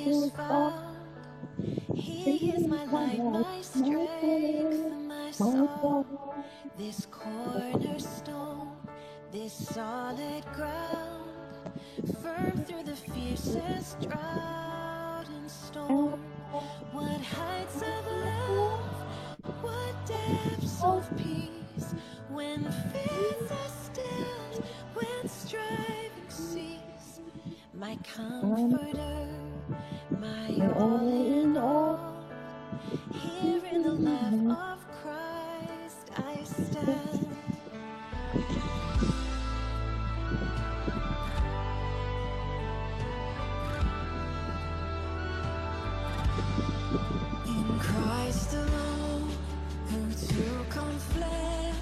is found. He is my light, my strength, my song. This cornerstone, this solid ground, firm through the fiercest drought and storm. What heights of love, what depths of peace, when fears are stilled, when striving cease. My comforter, my all in all, here in the love of Christ I stand. In Christ alone, who took on flesh,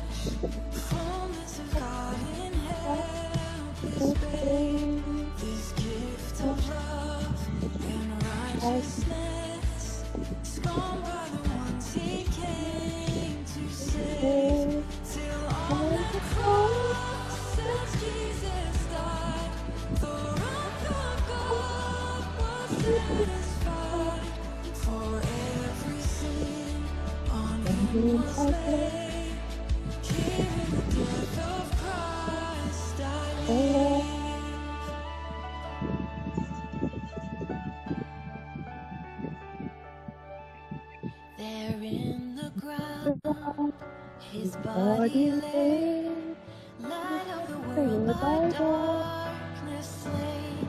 fullness of God in helpless babe, this gift of love and righteousness, scorned by the ones he came to save, till on the cross as Jesus died, the wrath of God was satisfied. For every sin on him was laid, here in the death of Christ I live. There in the ground, his body lay, light of the world by darkness slain,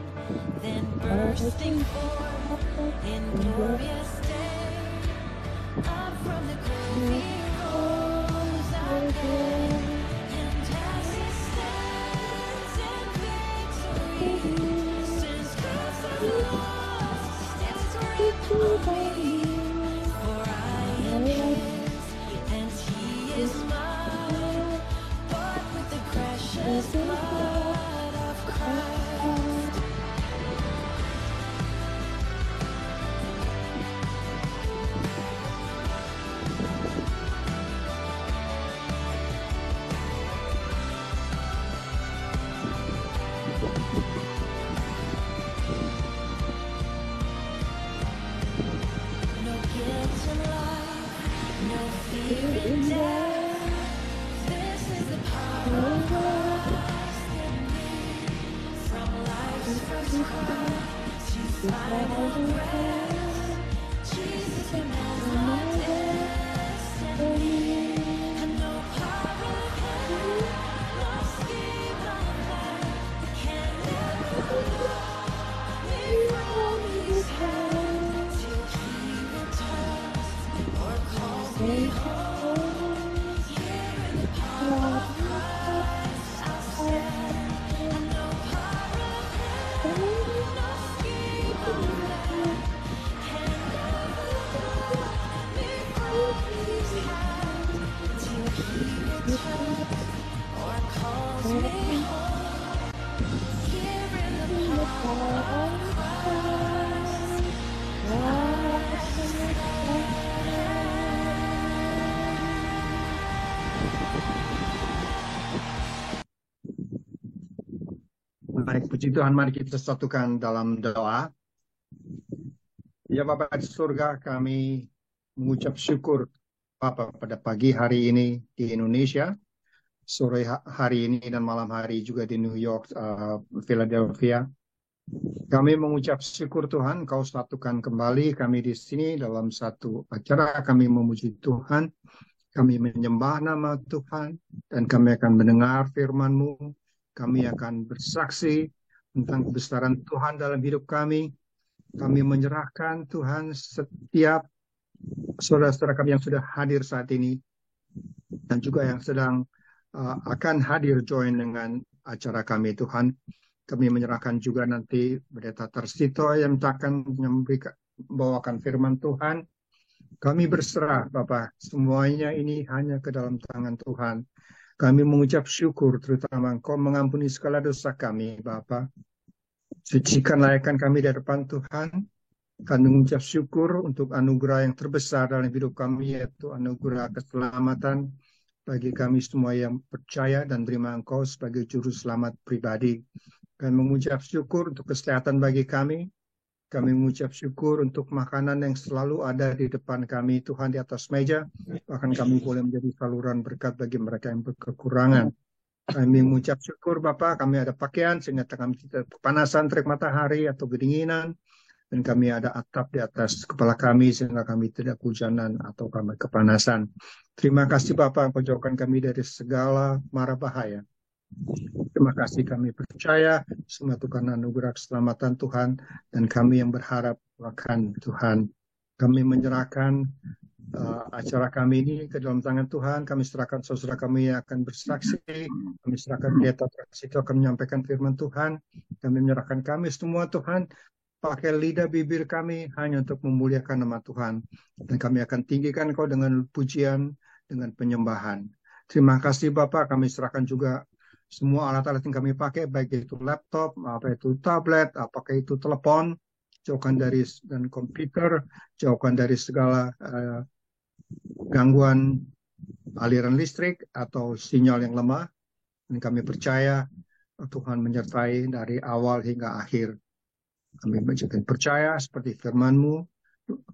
then bursting forth in glorious day, up from the grave he rose again, and as he stands in victory, sin's curse is lost, its grip on me, for I am his, and he is mine, bought with the precious blood of Christ. No guilt in life, no fear in death. This is the power of Christ in me. From life's first cry to final breath, Jesus commands my destiny. And no power of hell, no scheme of man can ever pluck me from his hand, till he returns or calls me home. Here in the power of Christ I'll stand, and no power of hell, no scheme of man can ever pluck me from his hand, till he returns or calls me home. Here in the power of Christ I stand. Baik, puji Tuhan, mari kita satukan dalam doa. Ya Bapa di surga, kami mengucap syukur Bapa pada pagi hari ini di Indonesia, sore hari ini dan malam hari juga di New York, Philadelphia. Kami mengucap syukur Tuhan, Kau satukan kembali kami di sini dalam satu acara. Kami memuji Tuhan, kami menyembah nama Tuhan, dan kami akan mendengar firman-Mu. Kami akan bersaksi tentang kebesaran Tuhan dalam hidup kami. Kami menyerahkan Tuhan setiap saudara-saudara kami yang sudah hadir saat ini, dan juga yang sedang akan hadir join dengan acara kami Tuhan. Kami menyerahkan juga nanti Pendeta Tarsito yang akan membawakan firman Tuhan. Kami berserah Bapak, semuanya ini hanya ke dalam tangan Tuhan. Kami mengucap syukur, terutama Engkau mengampuni segala dosa kami, Bapa. Sucikan layakkan kami di depan Tuhan. Kami mengucap syukur untuk anugerah yang terbesar dalam hidup kami, yaitu anugerah keselamatan bagi kami semua yang percaya dan terima Engkau sebagai juru selamat pribadi. Kami mengucap syukur untuk kesehatan bagi kami. Kami mengucap syukur untuk makanan yang selalu ada di depan kami, Tuhan, di atas meja. Bahkan kami boleh menjadi saluran berkat bagi mereka yang berkekurangan. Kami mengucap syukur, Bapak, kami ada pakaian sehingga kami tidak kepanasan terik matahari atau kedinginan. Dan kami ada atap di atas kepala kami sehingga kami tidak kehujanan atau kami kepanasan. Terima kasih Bapak, Engkau jauhkan kami dari segala mara bahaya. Terima kasih, kami percaya semua itu karena anugerah keselamatan Tuhan, dan kami yang berharap akan Tuhan. Kami menyerahkan acara kami ini ke dalam tangan Tuhan. Kami serahkan saudara kami yang akan bersaksi. Kami serahkan pendeta itu akan menyampaikan firman Tuhan. Kami menyerahkan kami semua, Tuhan. Pakai lidah bibir kami hanya untuk memuliakan nama Tuhan. Dan kami akan tinggikan Kau dengan pujian, dengan penyembahan. Terima kasih Bapak, kami serahkan juga semua alat-alat yang kami pakai, baik itu laptop, apa itu tablet, apakah itu telepon, jauhkan dari dan komputer, jauhkan dari segala gangguan aliran listrik atau sinyal yang lemah. Dan kami percaya Tuhan menyertai dari awal hingga akhir. Kami percaya seperti firman-Mu,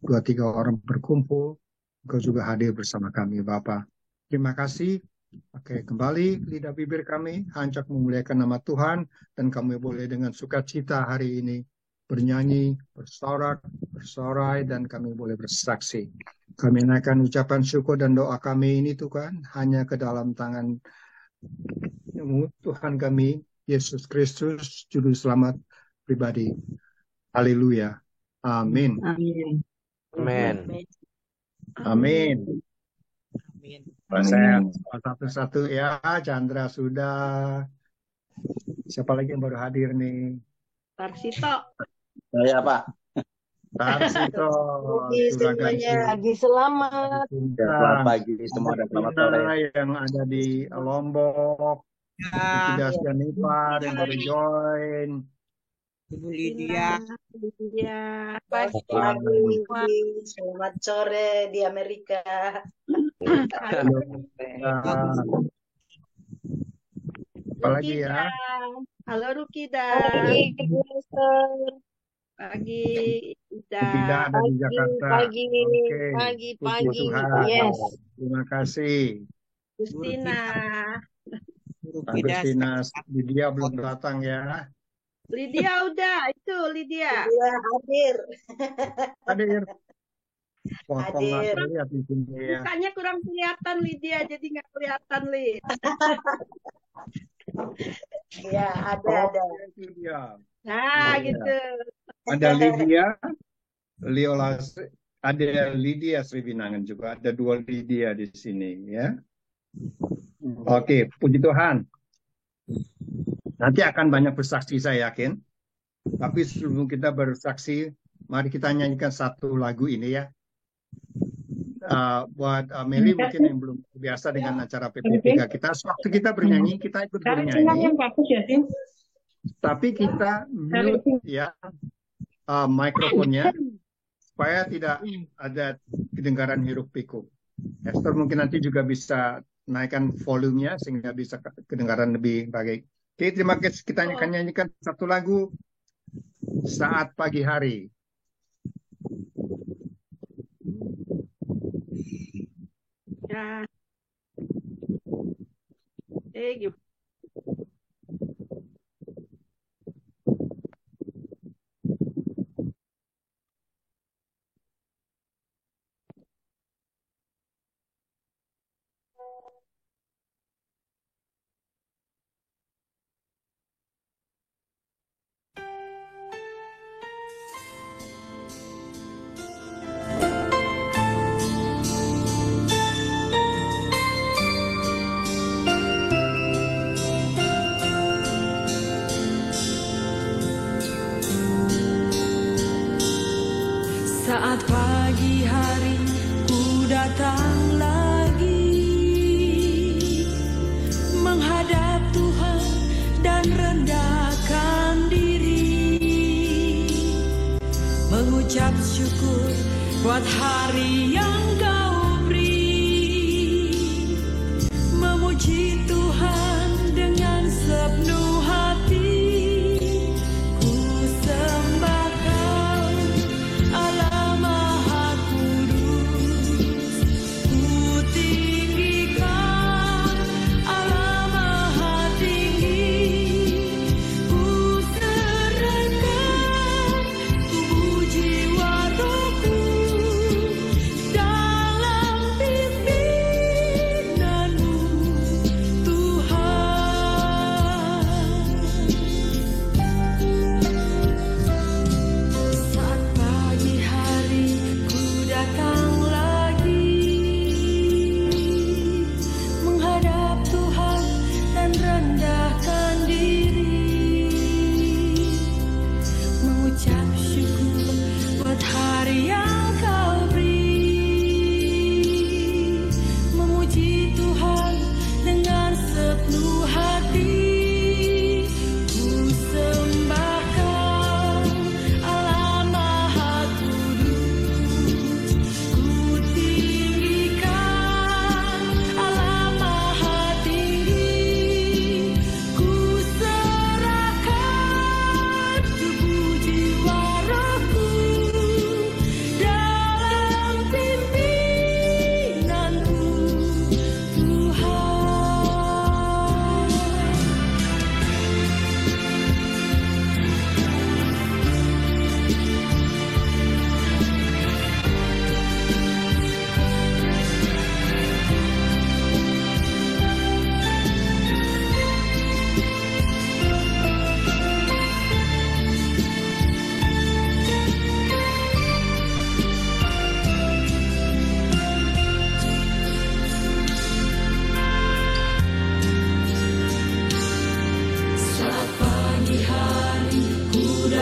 2-3 orang berkumpul, Engkau juga hadir bersama kami, Bapa. Terima kasih. Oke, kembali lidah bibir kami, hancak memuliakan nama Tuhan, dan kami boleh dengan sukacita hari ini bernyanyi, bersorak, dan kami boleh bersaksi. Kami naikkan ucapan syukur dan doa kami ini, Tuhan, hanya ke dalam tangan Tuhan kami, Yesus Kristus, Juru Selamat pribadi. Haleluya. Amin. Amin. Amin. Amin. Amin. Saya satu-satu ya, Chandra sudah. Siapa lagi yang baru hadir nih? Tarsito. Saya Pak. Tarsito. Semuanya lagi selamat. Selamat pagi semua dan selamat sore. Yang ada di Lombok. Tidak Janifar yang baru join. Ibu Lydia. Pagi, selamat sore di Amerika. Apalagi ya? Halo Rukida. Pagi Tidak ada di Jakarta. Pagi. Yes. Terima kasih. Justina. Agustina, Lydia belum datang ya. Lydia udah, itu Lydia. Hadir. Hadir. Potong Hadir. lihat di sini ya. Mukanya kurang kelihatan Lydia, jadi nggak kelihatan Lid. Ya, ada. Lydia. Nah, Ya. gitu. Ada Lydia, ada Lydia Sriwinangan juga. Ada 2 Lydia di sini ya. Oke, puji Tuhan. Nanti akan banyak bersaksi saya yakin. Tapi sebelum kita bersaksi, mari kita nyanyikan satu lagu ini ya. Buat Meli mungkin yang belum biasa dengan acara PP3 kita, waktu kita bernyanyi, kita ikut bernyanyi. Tapi kita mute ya mikrofonnya supaya tidak ada kedengaran hiruk pikuk. Esther mungkin nanti juga bisa naikkan volumenya sehingga bisa kedengaran lebih baik. Oke, terima kasih. Kita akan nyanyikan satu lagu Saat Pagi Hari. Ya. Gitu. Saat pagi hari ku datang lagi menghadap Tuhan dan rendahkan diri, mengucap syukur buat hari yang Kau beri, memuji Tuhan dengan sepenuh hati. Ku sembah Kau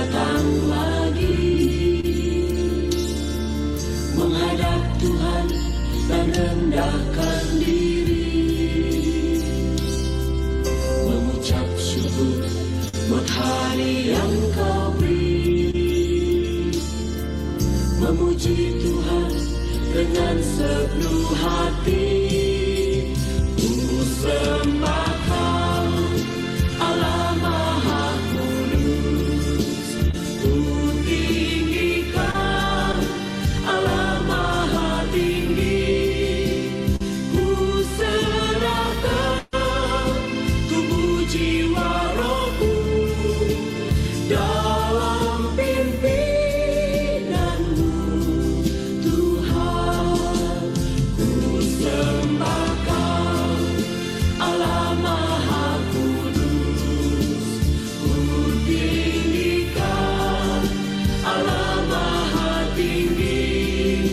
datang lagi menghadap Tuhan dan rendahkan diri, mengucap syukur buat hari yang Kau beri, memuji Tuhan dengan sepenuh hati. Ku sembah Kau, Allah Maha Kudus, ku tinggikan Allah Maha Tinggi, ku serahkan tubuh jiwa rohku dalam pimpinanmu Tuhan. Ku sembah Kau, Allah Maha Kudus, ku tinggikan Allah Maha Tinggi,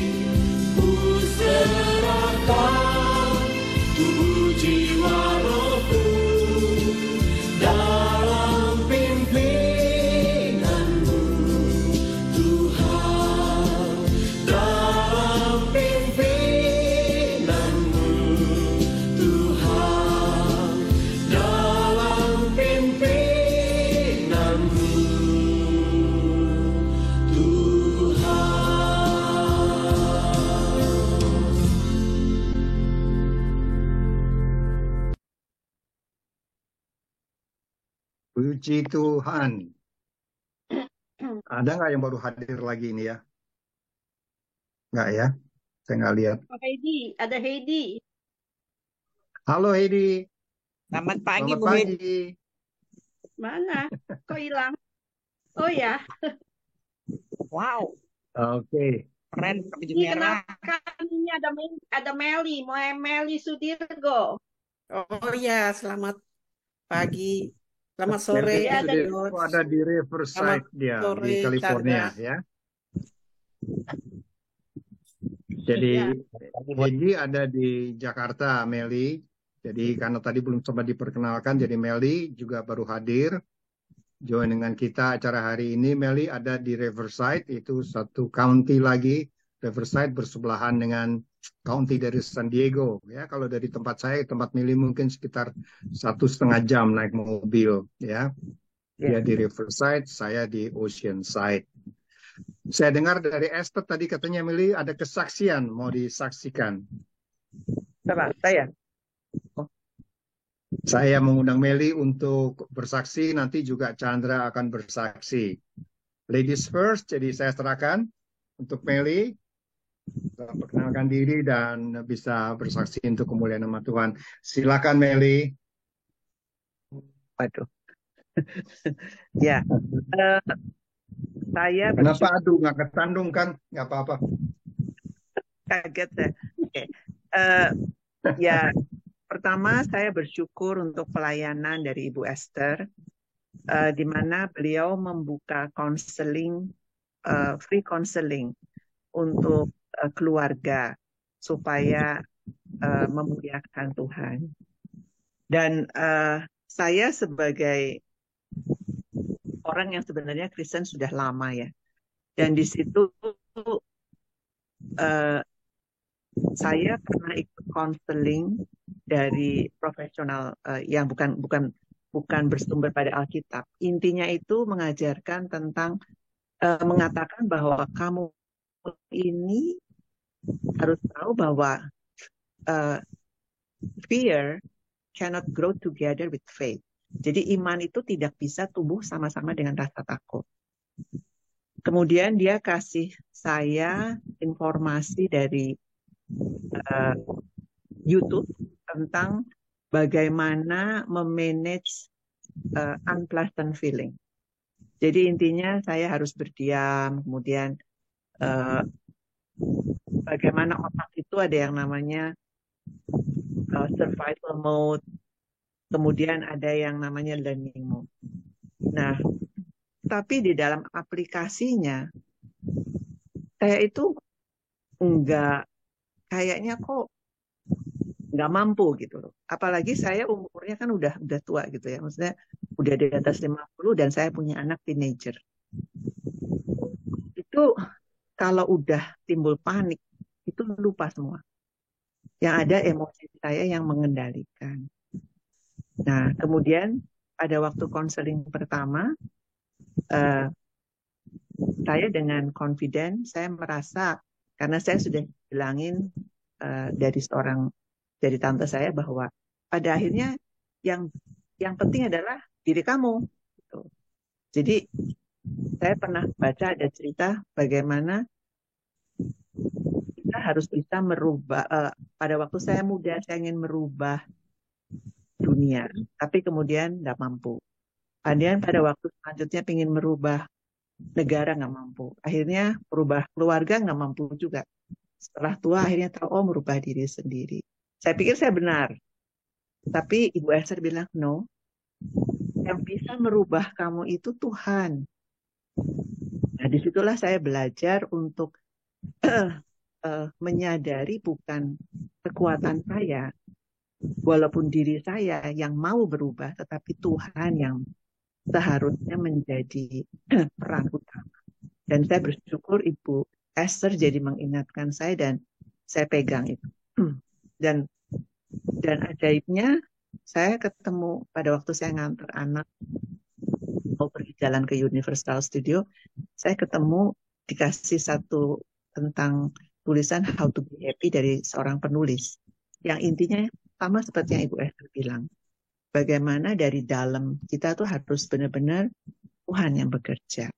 ku serahkan tubuh jiwa rohku dalam pimpinanmu Tuhan, dalam pimpinanmu Tuhan, dalam pimpinanmu Tuhan. Puji Tuhan. Ada nggak yang baru hadir lagi ini ya? Nggak ya? Saya nggak lihat. Oh, Heidi, ada Heidi. Halo Heidi, Selamat pagi, selamat Bu Hedi. pagi. Mana? Kok hilang? Oh ya, Wow, Oke, keren pakai baju ini merah. kenalkan ini ada Meli, Meli Sudirgo. Oh ya, selamat pagi, selamat sore, Melvin Dia ada di Sudirgo George. ada di Selamat Riverside dia di sore, California Chandra. ya. Jadi ya. Heidi ada di Jakarta, Meli. Jadi karena tadi belum sempat diperkenalkan, jadi Meli juga baru hadir. Join dengan kita acara hari ini. Meli ada di Riverside, itu satu county lagi. Riverside bersebelahan dengan county dari San Diego. Ya, kalau dari tempat saya, tempat Meli mungkin sekitar 1,5 jam naik mobil. Ya, dia di Riverside, saya di Oceanside. Saya dengar dari Esther tadi katanya Meli ada kesaksian mau disaksikan. Siapa? Saya. Saya mengundang Meli untuk bersaksi, nanti juga Chandra akan bersaksi. Ladies first, jadi saya serahkan untuk Meli. Perkenalkan diri dan bisa bersaksi untuk kemuliaan nama Tuhan. Silakan Meli. Waduh. Ya, saya Kenapa aduh nggak kesandung kan? Nggak apa-apa. kaget ya. Oke. Ya, pertama saya bersyukur untuk pelayanan dari Ibu Esther, di mana beliau membuka konseling, free counseling untuk keluarga supaya memuliakan Tuhan. Dan saya sebagai orang yang sebenarnya Kristen sudah lama ya, dan di situ saya pernah ikut konseling dari profesional yang bukan bersumber pada Alkitab. Intinya itu mengajarkan tentang mengatakan bahwa kamu ini harus tahu bahwa fear cannot grow together with faith. Jadi iman itu tidak bisa tumbuh sama-sama dengan rasa takut. Kemudian dia kasih saya informasi dari YouTube tentang bagaimana memanage unpleasant feeling. Jadi intinya saya harus berdiam, kemudian bagaimana otak itu ada yang namanya survival mode, kemudian ada yang namanya learning mode. Nah, tapi di dalam aplikasinya, saya itu kayaknya kok nggak mampu gitu loh. Apalagi saya umurnya kan udah tua gitu ya. Maksudnya udah di atas 50 dan saya punya anak teenager. Itu kalau udah timbul panik, itu lupa semua. Yang ada emosi saya yang mengendalikan. Nah, kemudian pada waktu konseling pertama, eh, saya dengan confident, saya merasa, karena saya sudah bilangin dari tante saya bahwa pada akhirnya yang penting adalah diri kamu. Gitu. Jadi saya pernah baca ada cerita bagaimana kita harus bisa merubah. Pada waktu saya muda, saya ingin merubah dunia, tapi kemudian nggak mampu. Kemudian pada waktu selanjutnya ingin merubah negara nggak mampu. Akhirnya merubah keluarga nggak mampu juga. Setelah tua akhirnya tahu, oh merubah diri sendiri. Saya pikir saya benar. Tapi Ibu Esther bilang, no. Yang bisa merubah kamu itu Tuhan. Nah, disitulah saya belajar untuk menyadari bukan kekuatan saya, walaupun diri saya yang mau berubah, tetapi Tuhan yang seharusnya menjadi peran utama. Dan saya bersyukur Ibu Esther jadi mengingatkan saya dan saya pegang itu. Dan ajaibnya saya ketemu pada waktu saya nganter anak mau pergi jalan ke Universal Studio, saya ketemu dikasih satu tentang tulisan How to be Happy dari seorang penulis. Yang intinya sama seperti yang Ibu Esther bilang. Bagaimana dari dalam kita tuh harus benar-benar Tuhan yang bekerja.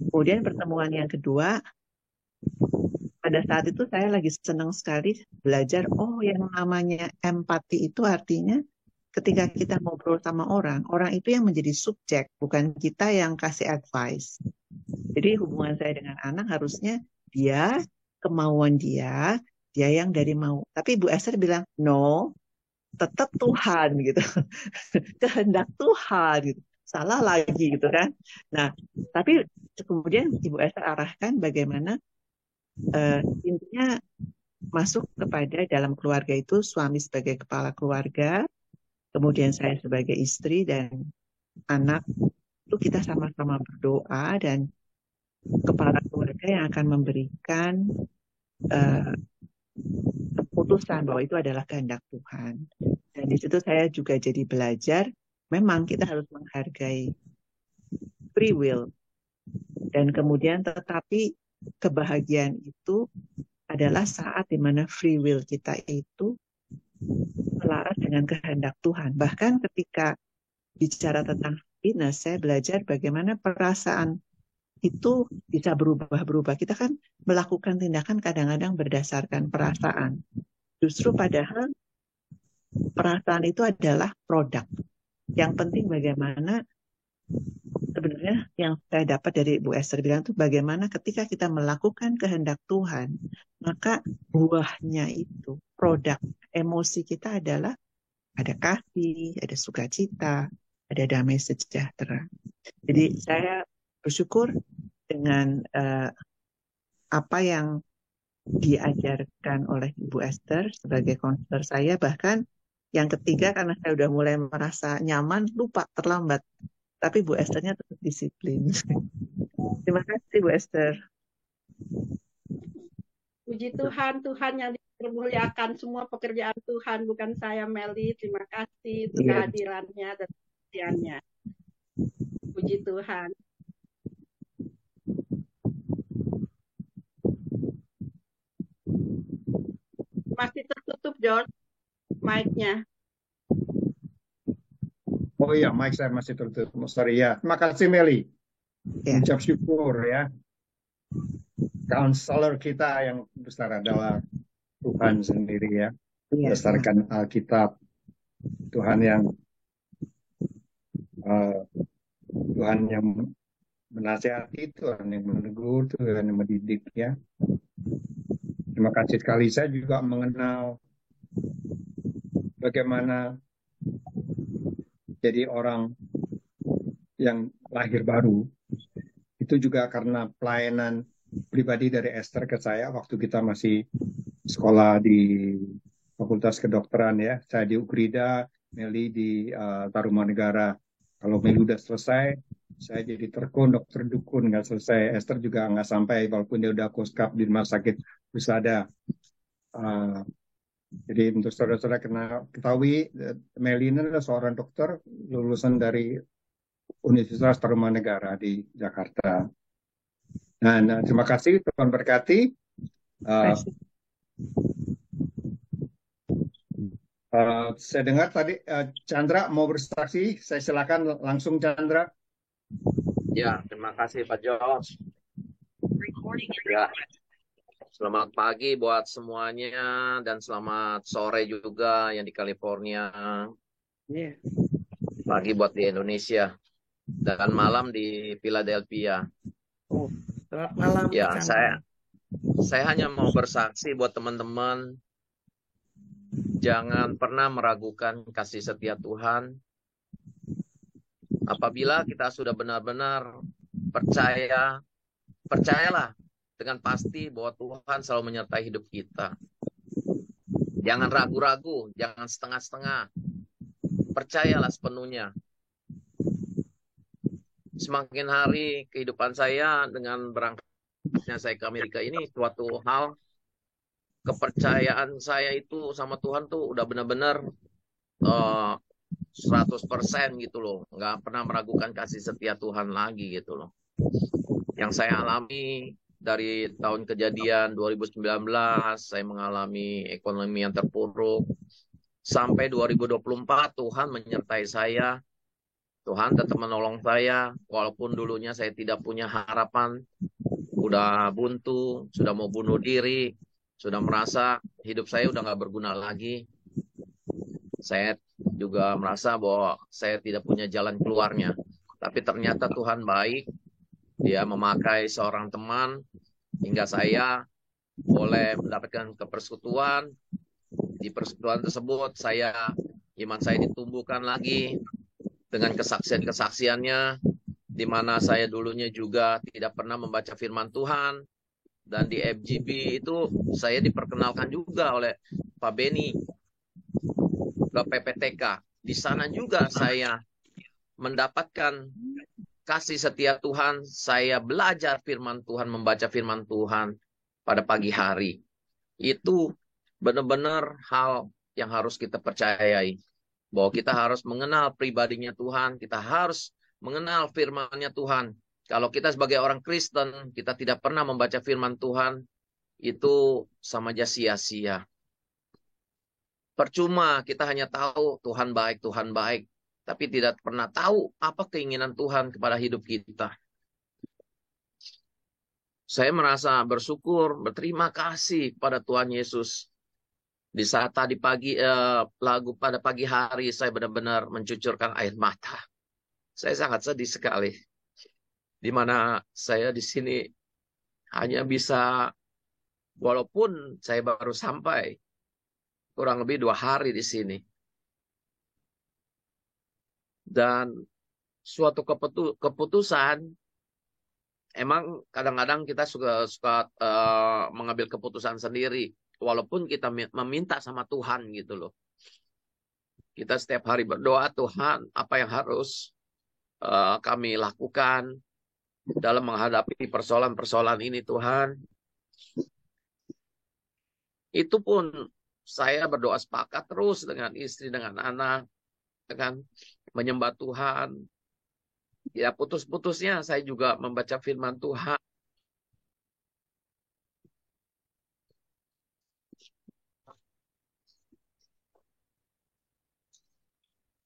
Kemudian pertemuan yang kedua, pada saat itu saya lagi senang sekali belajar, oh yang namanya empati itu artinya ketika kita ngobrol sama orang itu yang menjadi subjek, bukan kita yang kasih advice. Jadi hubungan saya dengan anak harusnya dia, kemauan dia yang dari mau. Tapi Ibu Esther bilang, no, tetap Tuhan gitu. Kehendak Tuhan gitu. Salah lagi gitu kan. Nah, tapi kemudian Ibu Esther arahkan bagaimana intinya masuk kepada dalam keluarga itu suami sebagai kepala keluarga, kemudian saya sebagai istri dan anak itu kita sama-sama berdoa dan kepala keluarga yang akan memberikan keputusan bahwa itu adalah kehendak Tuhan. Dan di situ saya juga jadi belajar, memang kita harus menghargai free will. Dan kemudian tetapi kebahagiaan itu adalah saat di mana free will kita itu selaras dengan kehendak Tuhan. Bahkan ketika bicara tentang happiness, saya belajar bagaimana perasaan itu bisa berubah-berubah. Kita kan melakukan tindakan kadang-kadang berdasarkan perasaan. Justru padahal perasaan itu adalah produk. Yang penting bagaimana sebenarnya yang saya dapat dari Ibu Esther bilang itu bagaimana ketika kita melakukan kehendak Tuhan, maka buahnya itu, produk emosi kita adalah ada kasih, ada sukacita, ada damai sejahtera. Jadi saya bersyukur dengan apa yang diajarkan oleh Ibu Esther sebagai konselor saya. Bahkan yang ketiga, karena saya udah mulai merasa nyaman, lupa, terlambat. Tapi Bu Esthernya tetap disiplin. Terima kasih Bu Esther. Puji Tuhan, Tuhan yang dipermuliakan, semua pekerjaan Tuhan, bukan saya Meli. Terima kasih untuk kehadirannya dan perhatiannya. Puji Tuhan. Masih tertutup, George, mic-nya. Oh iya, mic saya masih tertutup. Sorry ya. Terima kasih Meli. Ya. Ucap syukur ya. Counselor kita yang besar adalah Tuhan sendiri ya. Ya. Berdasarkan Alkitab. Tuhan yang menasihati, Tuhan yang menegur, Tuhan yang mendidik ya. Terima kasih sekali. Saya juga mengenal bagaimana jadi orang yang lahir baru. Itu juga karena pelayanan pribadi dari Esther ke saya waktu kita masih sekolah di Fakultas Kedokteran ya. Saya di Ukrida, Meli di Tarumanegara. Kalau Meli udah selesai, saya jadi terkondok, terdukun, nggak selesai. Esther juga nggak sampai, walaupun dia udah koskap di rumah sakit Husada. Jadi untuk saudara-saudara ketahui, Melina adalah seorang dokter lulusan dari Universitas Tarumanegara di Jakarta. Dan terima kasih, Tuhan berkati. Saya dengar tadi Chandra mau bersaksi. Saya silakan langsung, Chandra. Ya, terima kasih Pak Jos. Ya, selamat pagi buat semuanya dan selamat sore juga yang di California. Pagi buat di Indonesia dan malam di Philadelphia. Selamat malam, Ya, Pak Chandra. saya hanya mau bersaksi buat teman-teman, jangan pernah meragukan kasih setia Tuhan. Apabila kita sudah benar-benar percayalah dengan pasti bahwa Tuhan selalu menyertai hidup kita. Jangan ragu-ragu, jangan setengah-setengah. Percayalah sepenuhnya. Semakin hari kehidupan saya dengan berangkatnya saya ke Amerika ini, suatu hal kepercayaan saya itu sama Tuhan tuh udah benar-benar 100% gitu loh. Nggak pernah meragukan kasih setia Tuhan lagi gitu loh. Yang saya alami dari tahun kejadian 2019, saya mengalami ekonomi yang terpuruk. Sampai 2024 Tuhan menyertai saya. Tuhan tetap menolong saya. Walaupun dulunya saya tidak punya harapan. Udah buntu, sudah mau bunuh diri. Sudah merasa hidup saya udah nggak berguna lagi. Saya juga merasa bahwa saya tidak punya jalan keluarnya. Tapi ternyata Tuhan baik. Dia memakai seorang teman hingga saya boleh mendapatkan kepersekutuan. Di persekutuan tersebut iman saya ditumbuhkan lagi dengan kesaksian-kesaksiannya, di mana saya dulunya juga tidak pernah membaca firman Tuhan. Dan di FGB itu saya diperkenalkan juga oleh Pak Beni ke PPTK. Di sana juga saya mendapatkan kasih setia Tuhan. Saya belajar firman Tuhan, membaca firman Tuhan pada pagi hari. Itu benar-benar hal yang harus kita percayai. Bahwa kita harus mengenal pribadinya Tuhan. Kita harus mengenal firman-Nya Tuhan. Kalau kita sebagai orang Kristen, kita tidak pernah membaca firman Tuhan, itu sama aja sia-sia. Percuma kita hanya tahu Tuhan baik, tapi tidak pernah tahu apa keinginan Tuhan kepada hidup kita. Saya merasa bersyukur, berterima kasih pada Tuhan Yesus. Di saat tadi pagi, pada pagi hari, saya benar-benar mencucurkan air mata. Saya sangat sedih sekali. Di mana saya di sini hanya bisa, walaupun saya baru sampai kurang lebih 2 hari di sini. Dan suatu keputusan, emang kadang-kadang kita suka mengambil keputusan sendiri. Walaupun kita meminta sama Tuhan gitu loh. Kita setiap hari berdoa, Tuhan apa yang harus kami lakukan dalam menghadapi persoalan-persoalan ini Tuhan. Itu pun saya berdoa sepakat terus dengan istri, dengan anak, dengan menyembah Tuhan. Ya putus-putusnya saya juga membaca firman Tuhan.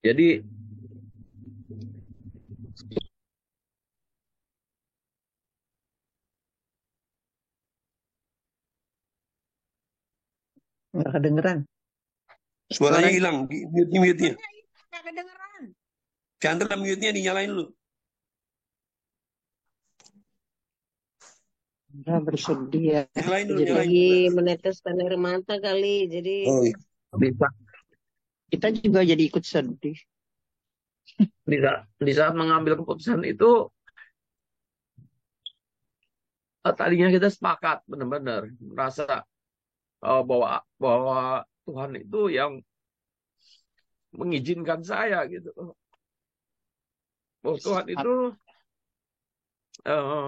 Jadi Nggak kedengeran. Suaranya hilang, mute-nya. Nggak kedengeran. Chandra mute-nya dinyalain lu. Nah, bersedih ya. Nyalain dulu, Jadi nyalain. lagi meneteskan air mata kali. Jadi Oh, iya. bisa kita juga jadi ikut sedih. di saat mengambil keputusan itu, tadinya kita sepakat benar-benar merasa bahwa Tuhan itu yang mengizinkan saya gitu. Bahwa Tuhan itu Oh.